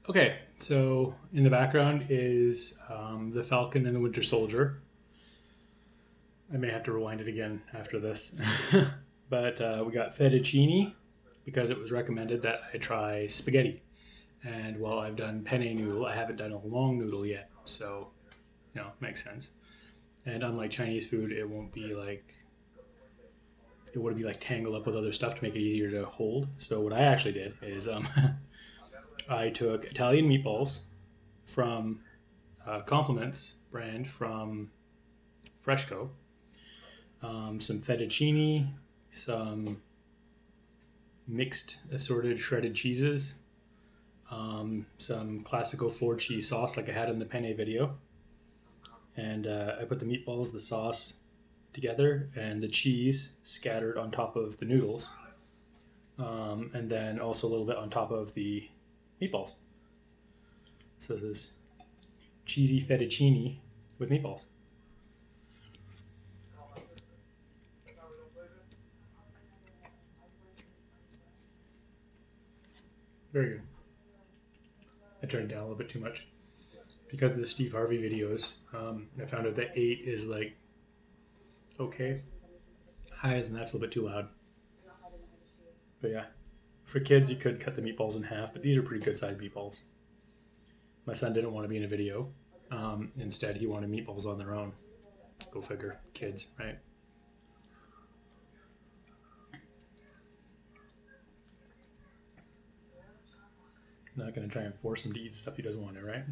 Okay, so in the background is the Falcon and the Winter Soldier. I may have to rewind it again after this. But we got fettuccine because it was recommended that I try spaghetti. And while I've done penne noodle, I haven't done a long noodle yet. So, makes sense. And unlike Chinese food, it won't be like it would be like tangled up with other stuff to make it easier to hold. So what I actually did is I took Italian meatballs from Compliments brand from Freshco, some fettuccine, some mixed assorted shredded cheeses, some classical 4-cheese sauce like I had in the penne video, and I put the meatballs, the sauce together, and the cheese scattered on top of the noodles, and then also a little bit on top of the meatballs. So this is cheesy fettuccine with meatballs. Very good. I turned it down a little bit too much because of the Steve Harvey videos. I found out that 8 is like okay. Higher than that's a little bit too loud. But yeah, for kids you could cut the meatballs in half, but these are pretty good sized meatballs. My son didn't want to be in a video. Instead, he wanted meatballs on their own. Go figure, kids, right? Not gonna try and force him to eat stuff he doesn't want to, right?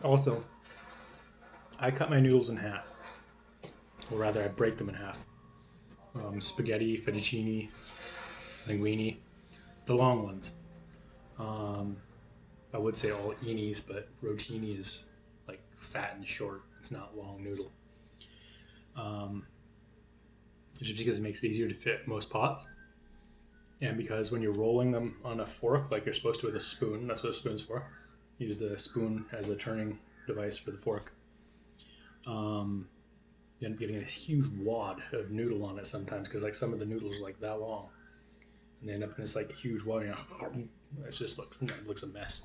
Also, I cut my noodles in half, or rather, I break them in half. Spaghetti, fettuccine, linguine, the long ones. I would say all eenies, but rotini is like fat and short. It's not long noodle. Just because it makes it easier to fit most pots. And because when you're rolling them on a fork, like you're supposed to with a spoon, that's what a spoon's for. Use the spoon as a turning device for the fork. You end up getting this huge wad of noodle on it sometimes because like some of the noodles are like that long, and they end up in this like huge wad. It just looks a mess.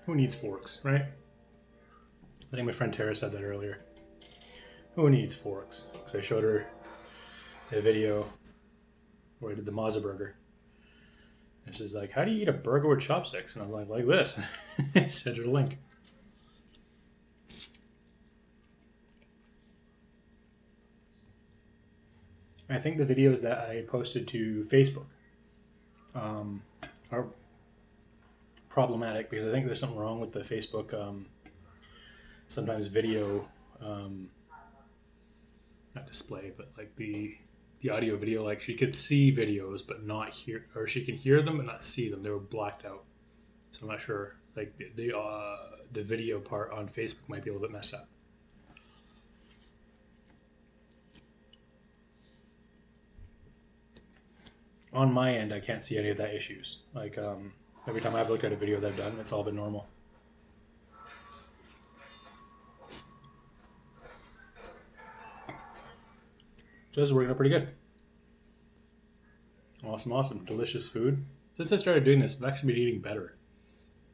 Who needs forks, right? I think my friend Tara said that earlier. Who needs forks? Because I showed her a video where I did the Mazza burger. And she's like, how do you eat a burger with chopsticks? And I was like this. I sent her the link. I think the videos that I posted to Facebook are problematic because I think there's something wrong with the Facebook sometimes video not display, but like the audio video, like she could see videos but not hear, or she can hear them but not see them. They were blacked out. So I'm not sure. Like the video part on Facebook might be a little bit messed up. On my end, I can't see any of that issues. Like every time I've looked at a video that I've done, it's all been normal. So this is working out pretty good. Awesome. Delicious food. Since I started doing this, I've actually been eating better.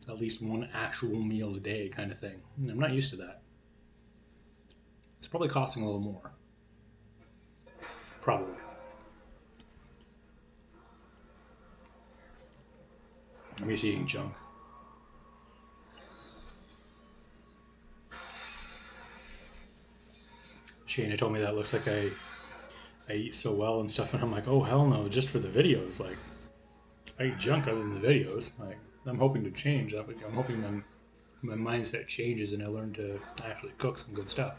At least one actual meal a day kind of thing. I'm not used to that. It's probably costing a little more. Probably. I'm used to eating junk. Shayna told me that it looks like I eat so well and stuff, and I'm like, oh hell no, just for the videos. Like, I eat junk other than the videos. Like, I'm hoping to change. I'm hoping my mindset changes and I learn to actually cook some good stuff.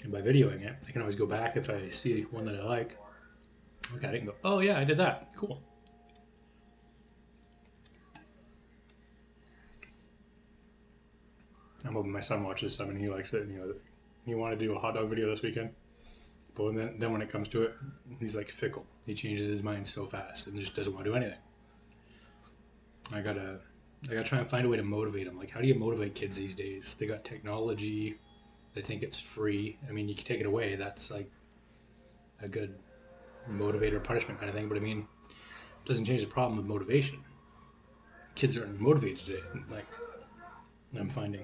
And by videoing it, I can always go back if I see one that I like. Look at it and go, oh yeah, I did that. Cool. I'm hoping my son watches some and he likes it. And he wanted to do a hot dog video this weekend. But then when it comes to it, he's like fickle. He changes his mind so fast and just doesn't want to do anything. I gotta I gotta try and find a way to motivate them. Like, how do you motivate kids these days? They got technology. They think it's free. I mean, you can take it away. That's like a good motivator punishment kind of thing. But I mean, it doesn't change the problem of motivation. Kids aren't motivated today. Like, I'm finding.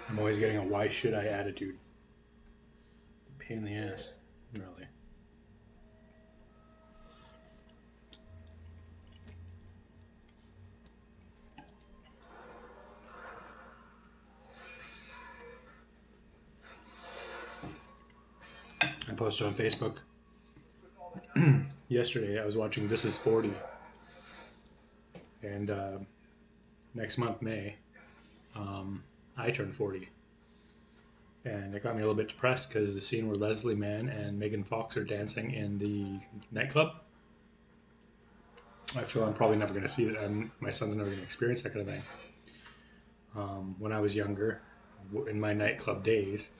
I'm always getting a why should I attitude. Pain in the ass, really. I posted on Facebook yesterday. I was watching This Is 40, and next month, May, I turned 40. And it got me a little bit depressed because the scene where Leslie Mann and Megan Fox are dancing in the nightclub, I feel I'm probably never going to see it, and my son's never going to experience that kind of thing. When I was younger, in my nightclub days,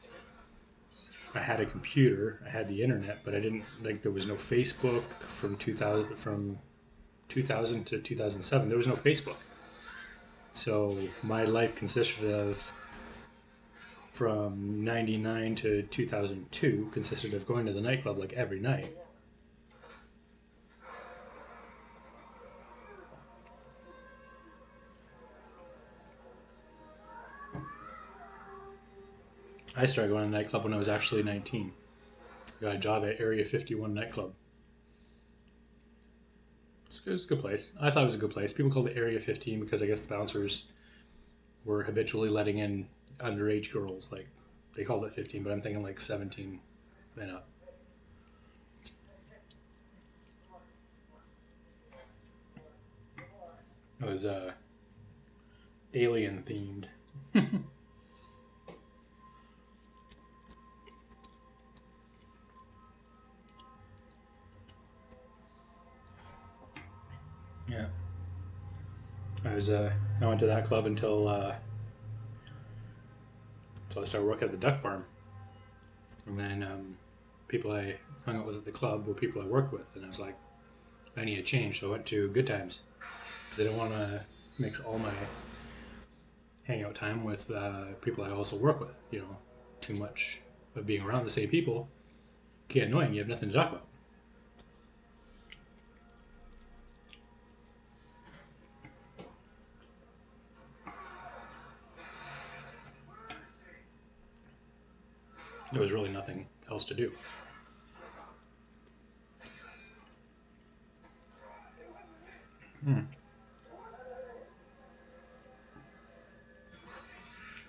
I had a computer, I had the internet, but I didn't, like, there was no Facebook from 2000 to 2007. There was no Facebook. So my life consisted of, from 99 to 2002, consisted of going to the nightclub like every night. I started going to the nightclub when I was actually 19. I got a job at Area 51 nightclub. It's a good place. I thought it was a good place. People called it Area 15 because I guess the bouncers were habitually letting in underage girls. Like, they called it 15, but I'm thinking like 17 and up. It was alien themed. Yeah. I went to that club until I started working at the duck farm. And then people I hung out with at the club were people I worked with. And I was like, I need a change. So I went to Good Times. I didn't want to mix all my hangout time with people I also work with. You know, too much of being around the same people can get annoying. You have nothing to talk about. There was really nothing else to do.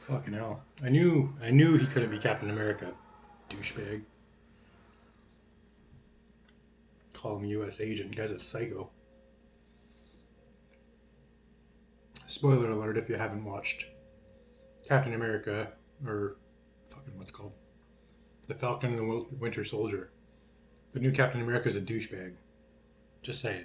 Fucking hell. I knew he couldn't be Captain America. Douchebag. Call him US agent. Guy's a psycho. Spoiler alert if you haven't watched Captain America, or fucking what's it called? The Falcon and the Winter Soldier. The new Captain America is a douchebag. Just saying.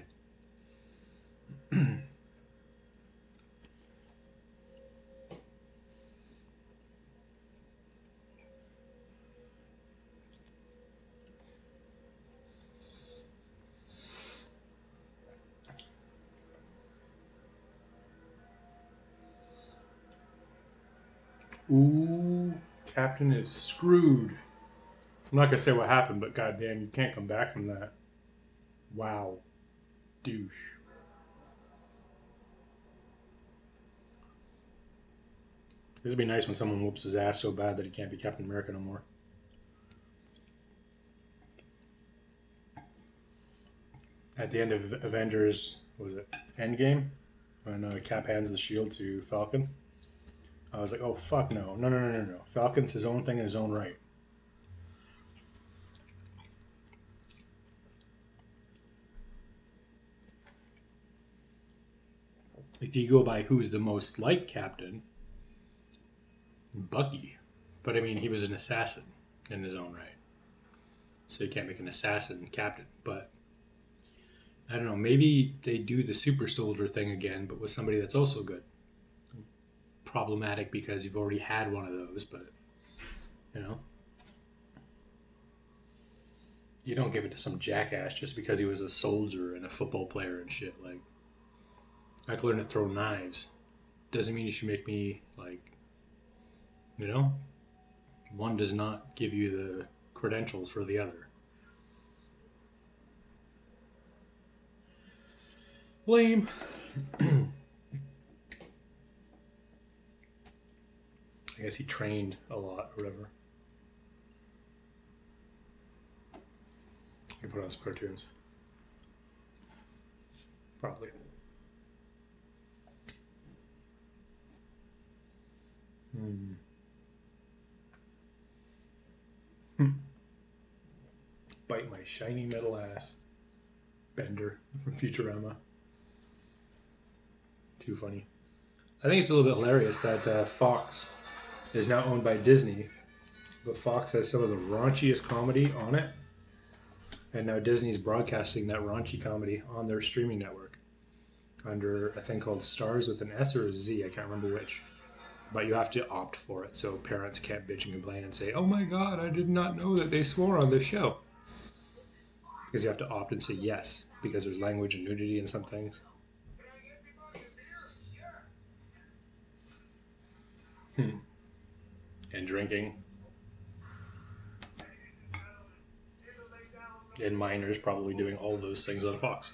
Ooh, Captain is screwed. I'm not gonna say what happened, but goddamn, you can't come back from that. Wow, douche. This would be nice when someone whoops his ass so bad that he can't be Captain America no more. At the end of Avengers, what was it, Endgame? When Cap hands the shield to Falcon. I was like, oh, fuck no. No. Falcon's his own thing in his own right. If you go by who's the most like Captain, Bucky. But I mean, he was an assassin in his own right. So you can't make an assassin Captain. But I don't know, maybe they do the super soldier thing again, but with somebody that's also good. Problematic because you've already had one of those, but you know. You don't give it to some jackass just because he was a soldier and a football player and shit. Like, I could learn to throw knives. Doesn't mean you should make me, like, you know? One does not give you the credentials for the other. Lame. I guess he trained a lot or whatever. I can put on some cartoons. Probably. Bite my shiny metal ass. Bender from Futurama. Too funny. I think it's a little bit hilarious that Fox is now owned by Disney, but Fox has some of the raunchiest comedy on it, and now Disney's broadcasting that raunchy comedy on their streaming network under a thing called Stars with an S or a Z, I can't remember which. But you have to opt for it, so parents can't bitch and complain and say, "Oh my god, I did not know that they swore on this show." Because you have to opt and say yes, because there's language and nudity in some things. And drinking. And minors probably doing all those things on Fox.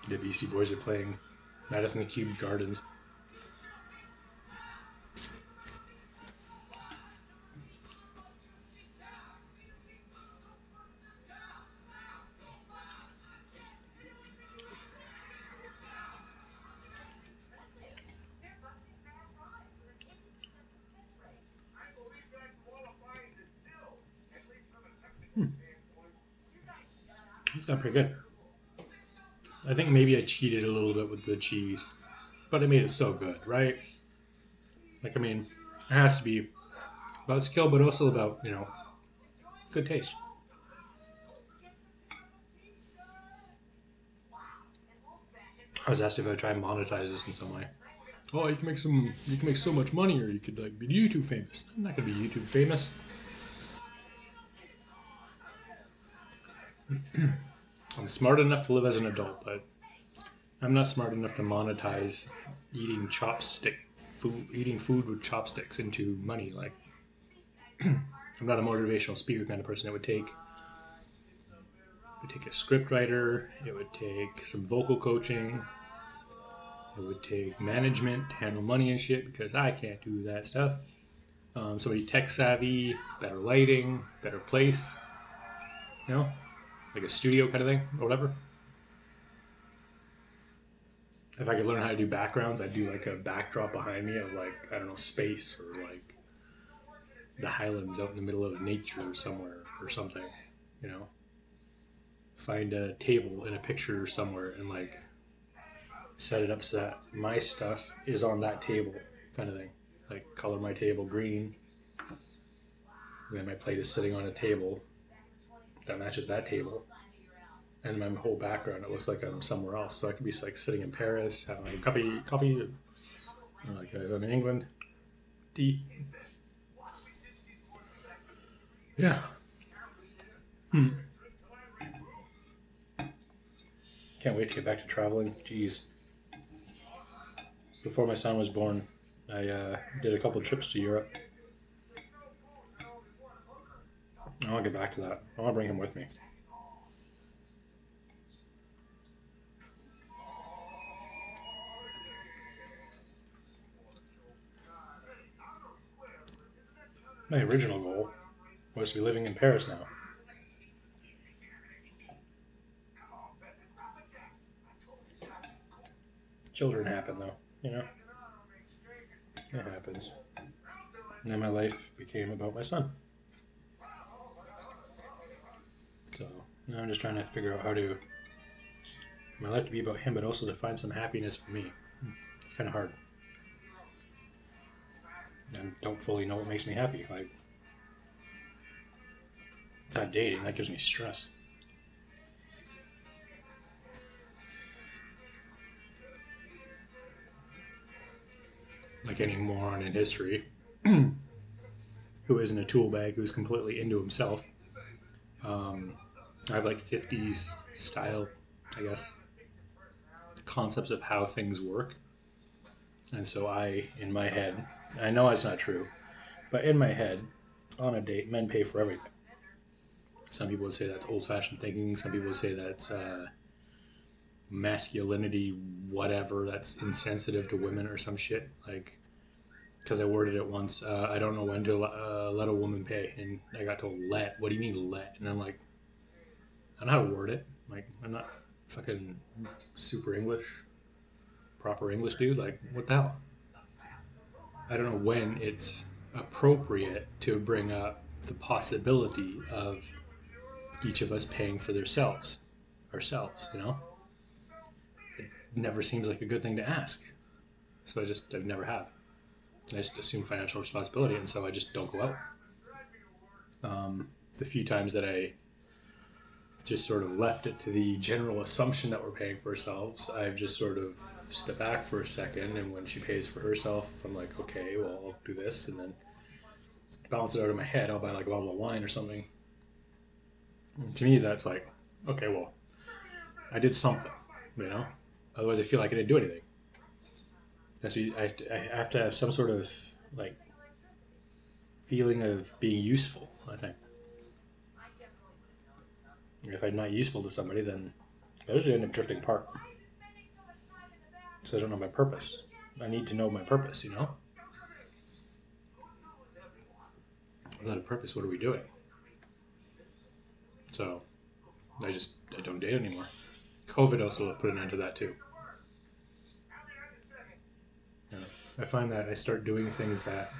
The Beastie Boys are playing Madison Square Gardens. It's not pretty good. I think maybe I cheated a little bit with the cheese, but it made it so good, right? Like, I mean, it has to be about skill, but also about, good taste. I was asked if I would try and monetize this in some way. Oh, you can make so much money, or you could like be YouTube famous. I'm not gonna be YouTube famous. I'm smart enough to live as an adult, but I'm not smart enough to monetize eating food with chopsticks into money. Like, I'm not a motivational speaker kind of person. It would take a script writer. It would take some vocal coaching. It would take management to handle money and shit because I can't do that stuff. Somebody tech savvy, better lighting, better place, like a studio kind of thing or whatever. If I could learn how to do backgrounds, I'd do like a backdrop behind me of like, I don't know, space or like the Highlands out in the middle of nature somewhere or something, Find a table in a picture somewhere and like set it up so that my stuff is on that table kind of thing. Like color my table green. Then my plate is sitting on a table that matches that table. And my whole background, it looks like I'm somewhere else. So I could be like sitting in Paris, having like a coffee, or like I'm in England, tea. Yeah. Can't wait to get back to traveling. Jeez. Before my son was born, I did a couple trips to Europe. I want to get back to that. I want to bring him with me. My original goal was to be living in Paris now. Children happen, though, It happens. And then my life became about my son. So now I'm just trying to figure out how to my life to be about him, but also to find some happiness for me. It's kind of hard. And don't fully know what makes me happy. Like, it's not dating. That gives me stress. like any moron in history who isn't a tool bag, who's completely into himself. I have like 50s style, I guess, concepts of how things work. And so in my head, I know it's not true, but in my head, on a date, men pay for everything. Some people would say that's old-fashioned thinking. Some people would say that's masculinity, whatever. That's insensitive to women or some shit. Like, because I worded it once, I don't know when to let a woman pay, and I got told let. What do you mean let? And I'm like, I don't know how to word it. Like, I'm not fucking super English, proper English dude. Like, what the hell? I don't know when it's appropriate to bring up the possibility of each of us paying for ourselves, you know? It never seems like a good thing to ask. So I never have. I just assume financial responsibility, and so I just don't go out. The few times that I just sort of left it to the general assumption that we're paying for ourselves, I've just sort of stepped back for a second, and when she pays for herself, I'm like, okay, well, I'll do this, and then balance it out in my head. I'll buy like a bottle of wine or something. And to me, that's like, okay, well, I did something, you know? Otherwise, I feel like I didn't do anything. I have to have some sort of like feeling of being useful, I think. If I'm not useful to somebody, then I usually end up drifting apart. So I don't know my purpose. I need to know my purpose, you know? Without a purpose, what are we doing? So I don't date anymore. COVID also put an end to that too. I find that I start doing things that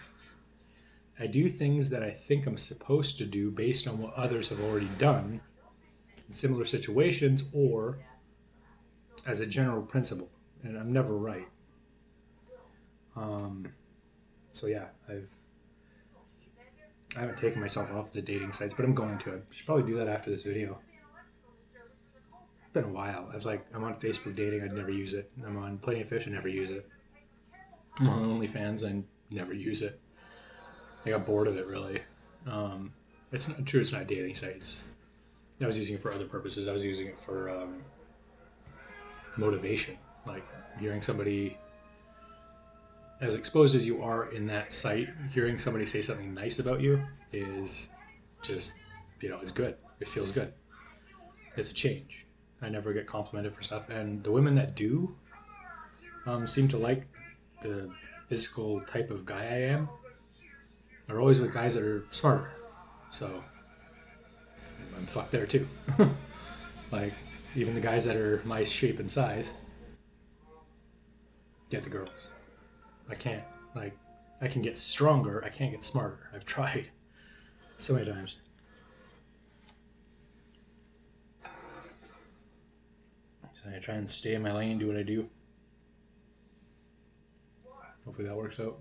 I think I'm supposed to do based on what others have already done in similar situations or as a general principle, and I'm never right. So yeah, I haven't taken myself off the dating sites, but I'm going to. I should probably do that after this video. It's been a while. I'm on Facebook dating, I'd never use it. I'm on Plenty of Fish, I never use it. I'm on OnlyFans, I never use it. I got bored of it, really. It's not true, it's not a dating site. I was using it for other purposes. I was using it for motivation. Like hearing somebody, as exposed as you are in that site, hearing somebody say something nice about you is just, it's good. It feels good. It's a change. I never get complimented for stuff. And the women that do seem to like the physical type of guy I am are always with guys that are smarter. So I'm fucked there too. Like, even the guys that are my shape and size get the girls. I can't. Like, I can get stronger. I can't get smarter. I've tried so many times. So I try and stay in my lane, do what I do. Hopefully that works out.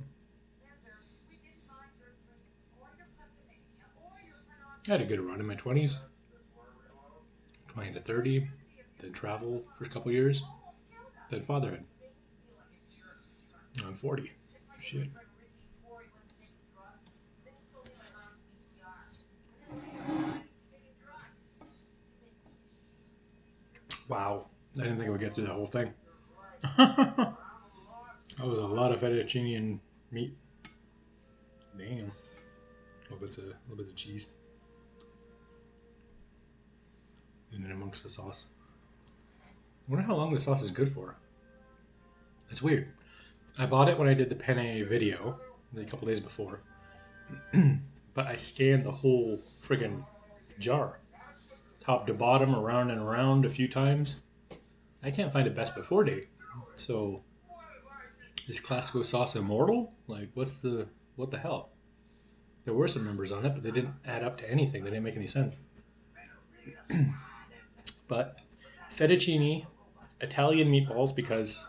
I had a good run in my 20s. 20 to 30. Did travel for a couple years. Then fatherhood. I'm 40. Shit. Wow. I didn't think I would get through the whole thing. That was a lot of fettuccine and meat. Damn. A little bit of cheese. And then amongst the sauce. I wonder how long the sauce is good for. It's weird. I bought it when I did the penne video a couple days before. But I scanned the whole friggin' jar. Top to bottom, around and around a few times. I can't find a best before date. So, is Classico sauce immortal? Like, what the hell? There were some numbers on it, but they didn't add up to anything. They didn't make any sense. But fettuccine, Italian meatballs, because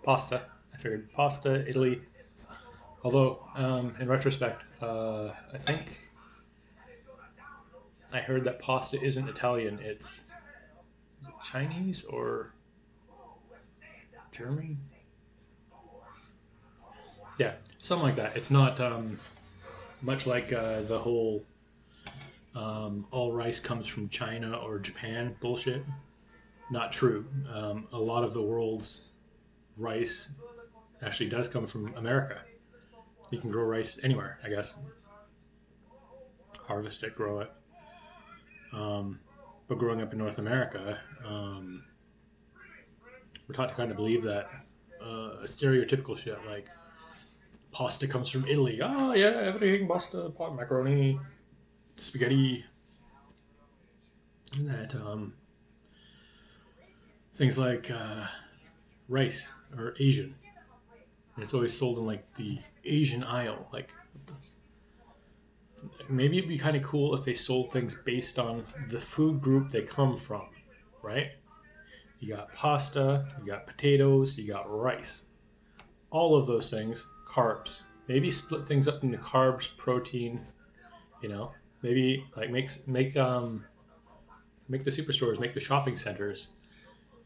pasta. I figured pasta, Italy. Although, in retrospect, I think I heard that pasta isn't Italian. Is it Chinese or German? Yeah, something like that. It's not much like the whole all rice comes from China or Japan bullshit. Not true. A lot of the world's rice actually does come from America. You can grow rice anywhere, I guess. Harvest it, grow it. But growing up in North America, we're taught to kind of believe that stereotypical shit like pasta comes from Italy. Oh yeah, everything pasta, pot, macaroni, spaghetti, and that things like rice or Asian. And it's always sold in like the Asian aisle. Like maybe it'd be kind of cool if they sold things based on the food group they come from, right? You got pasta, you got potatoes, you got rice. All of those things, carbs. Maybe split things up into carbs, protein, you know. Maybe like make the superstores, make the shopping centers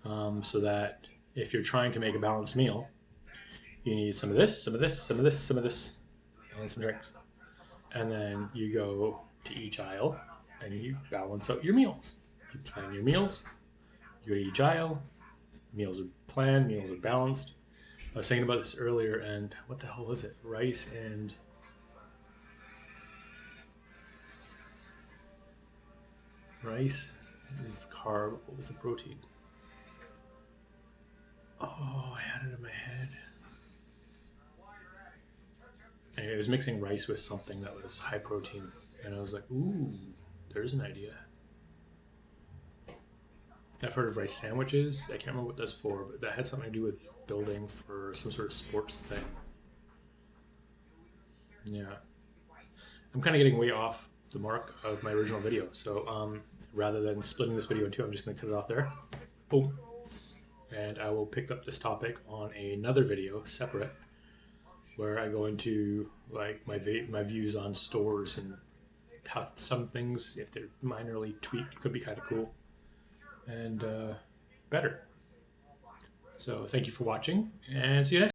so that if you're trying to make a balanced meal, you need some of this, some of this, some of this, some of this, and some drinks. And then you go to each aisle and you balance out your meals. You plan your meals, you go to each aisle, meals are planned, meals are balanced. I was thinking about this earlier, and what the hell was it? Rice is the carb. What was the protein? Oh, I had it in my head. Anyway, I was mixing rice with something that was high protein, and I was like, ooh, there's an idea. I've heard of rice sandwiches. I can't remember what that's for, but that had something to do with building for some sort of sports thing. Yeah. I'm kind of getting way off the mark of my original video, so rather than splitting this video in two, I'm just going to cut it off there. Boom. And I will pick up this topic on another video, separate, where I go into like my views on stores and how some things, if they're minorly tweaked, could be kind of cool and better. So thank you for watching, and see you next time.